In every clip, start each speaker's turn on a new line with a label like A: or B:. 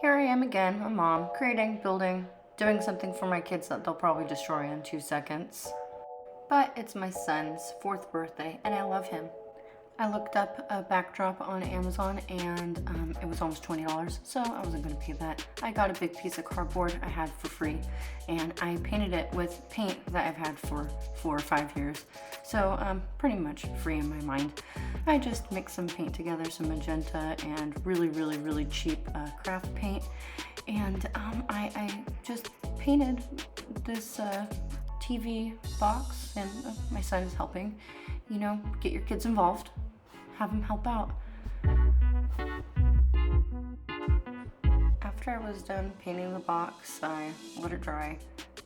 A: Here I am again, a mom, creating, building, doing something for my kids that they'll probably destroy in 2 seconds. But it's my son's 4th birthday and I love him. I looked up a backdrop on Amazon and it was almost $20, so I wasn't gonna pay that. I got a big piece of cardboard I had for free and I painted it with paint that I've had for 4 or 5 years. So pretty much free in my mind. I just mixed some paint together, some magenta and really cheap craft paint. And I just painted this TV box, and my son is helping. You know, get your kids involved, have them help out. After I was done painting the box, I let it dry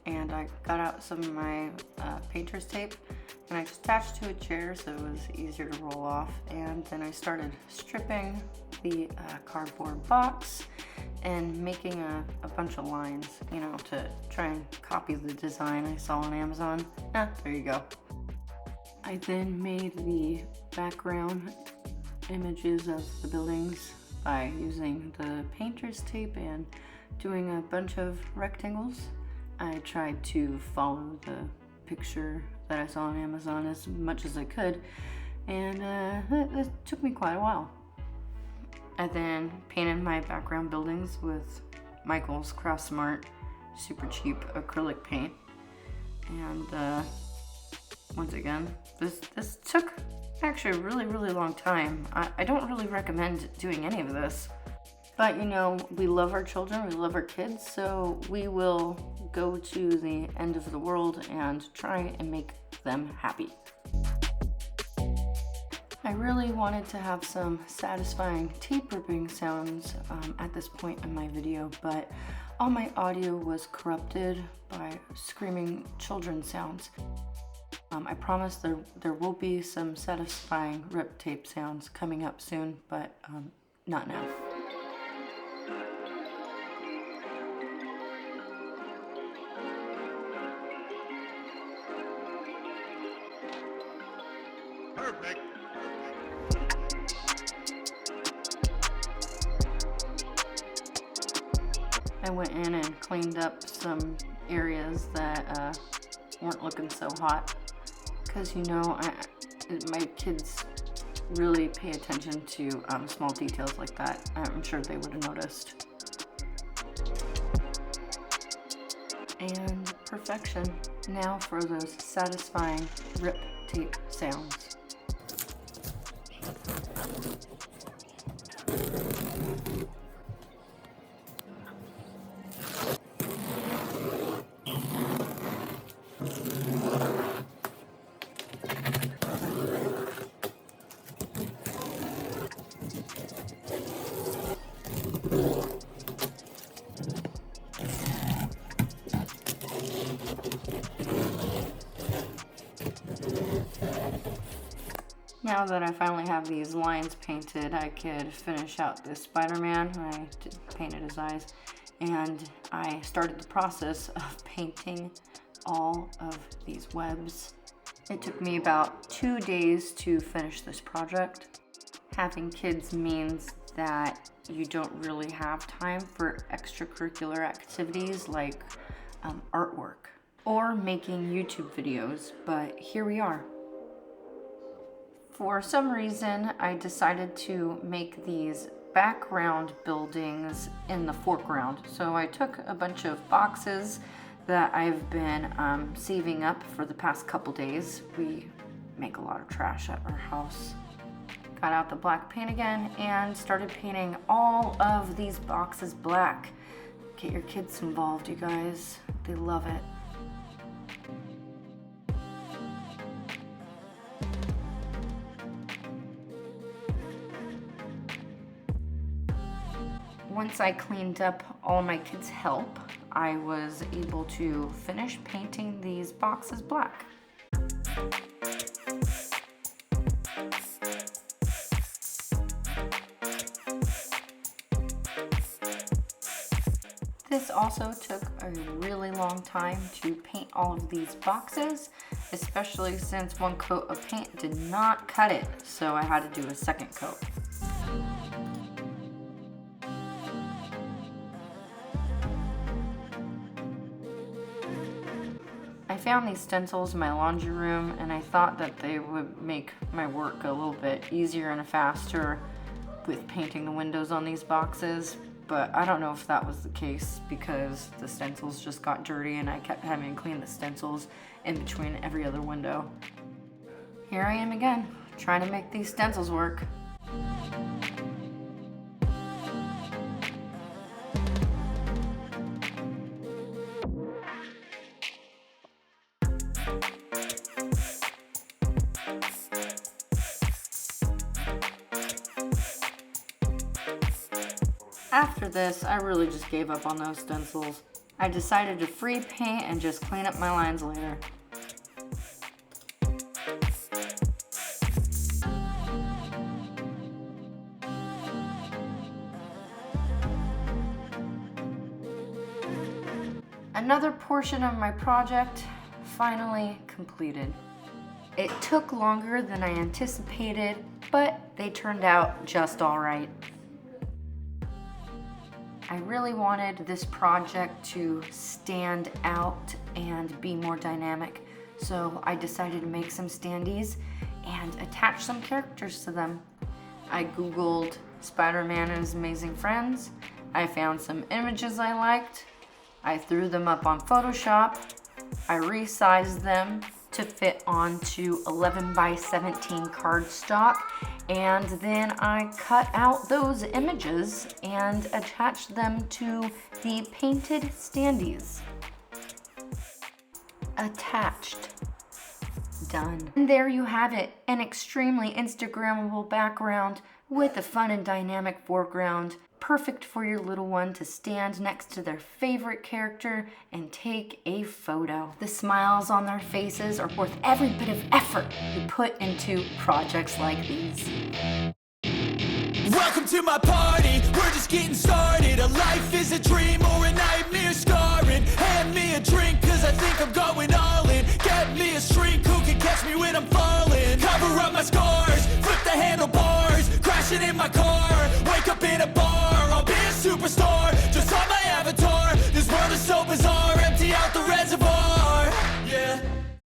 A: and I got out some of my painter's tape and I just attached to a chair so it was easier to roll off. And then I started stripping the cardboard box and making a bunch of lines, you know, to try and copy the design I saw on Amazon. There you go. I then made the background images of the buildings by using the painter's tape and doing a bunch of rectangles. I tried to follow the picture that I saw on Amazon as much as I could, and it took me quite a while. I then painted my background buildings with Michael's Craft Smart super cheap acrylic paint, and once again, this took actually a really long time. I don't really recommend doing any of this. But you know, we love our children, we love our kids, so we will go to the end of the world and try and make them happy. I really wanted to have some satisfying tape ripping sounds at this point in my video, but all my audio was corrupted by screaming children sounds. I promise there will be some satisfying rip tape sounds coming up soon, but not now.
B: Perfect.
A: I went in and cleaned up some areas that weren't looking so hot, because you know, my kids really pay attention to small details like that. I'm sure they would have noticed. And perfection. Now for those satisfying rip tape sounds. Now that I finally have these lines painted, I could finish out this Spider-Man. I painted his eyes, and I started the process of painting all of these webs. It took me about 2 days to finish this project. Having kids means that you don't really have time for extracurricular activities like artwork or making YouTube videos, but here we are. For some reason, I decided to make these background buildings in the foreground. So I took a bunch of boxes that I've been saving up for the past couple days. We make a lot of trash at our house. Got out the black paint again and started painting all of these boxes black. Get your kids involved, you guys. They love it. Once I cleaned up all my kids' help, I was able to finish painting these boxes black. This also took a really long time to paint all of these boxes, especially since one coat of paint did not cut it, so I had to do a second coat. found these stencils in my laundry room and I thought that they would make my work a little bit easier and faster with painting the windows on these boxes, but I don't know if that was the case because the stencils just got dirty and I kept having to clean the stencils in between every other window. Here I am again, trying to make these stencils work. After this, I really just gave up on those stencils. I decided to free paint and just clean up my lines later. Another portion of my project finally completed. It took longer than I anticipated, but they turned out just all right. I really wanted this project to stand out and be more dynamic, so I decided to make some standees and attach some characters to them. I googled Spider-Man and His Amazing Friends. I found some images I liked. I threw them up on Photoshop. I resized them to fit onto 11 by 17 cardstock, and then I cut out those images and attached them to the painted standees. Attached. Done. And there you have it, an extremely Instagrammable background with a fun and dynamic foreground. Perfect for your little one to stand next to their favorite character and take a photo. The smiles on their faces are worth every bit of effort you put into projects like these.
B: Welcome to my party, we're just getting started. A life is a dream or a nightmare scarring. Hand me a drink cause I think I'm going all in. Get me a shrink who can catch me when I'm falling. Cover up my scars, flip the handlebars. Crashing in my car, wake up in a bar. I'll be a superstar,